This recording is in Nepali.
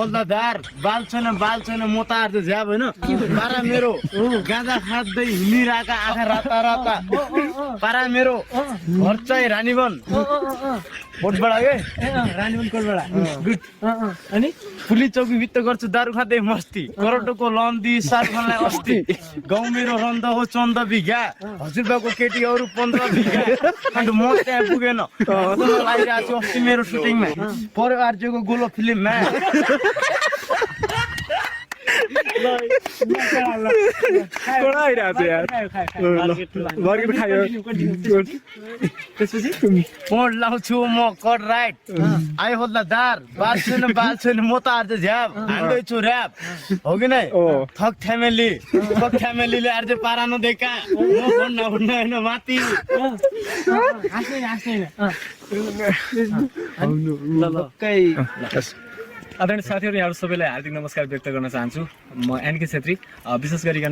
हल्दादार बाल छैन म त आज झ्याब होइन पारा मेरो गाँजा खाँदै हिँडिरहेका आँखा राता राता पारा मेरो घर चाहिँ रानीवन कोटबाट के रानीवन कोटबाट गुड अनि पुलिस चौकी भित्र गर्छु दारू खाँदै मस्ती करोडको लोन दि शाहरुखलाई अस्ति गाउँ मेरो रन्द हो 14 बिघा हजुरबाको केटी अरू 15 बिघा अन्त म त्यहाँ पुगेन लागिरहेको छु अस्ति मेरो सुटिङमा पर्यो आर्जेको गोलो फिल्ममा कोडा आइरहेको छ यार मार्केट खायो त्यसपछि कोड लाउँछु म कट राइट आइ हल्दादार बाल छैन म त आज झ्याब हान्दैछु ऱ्याप हो कि नै थक फ्यामिलीले आज पारा नदेखा म भन्न होइन माथि आदरणीय साथीहरू यहाँहरू सबैलाई हार्दिक नमस्कार व्यक्त गर्न चाहन्छु म एनके छेत्री विशेष गरिकन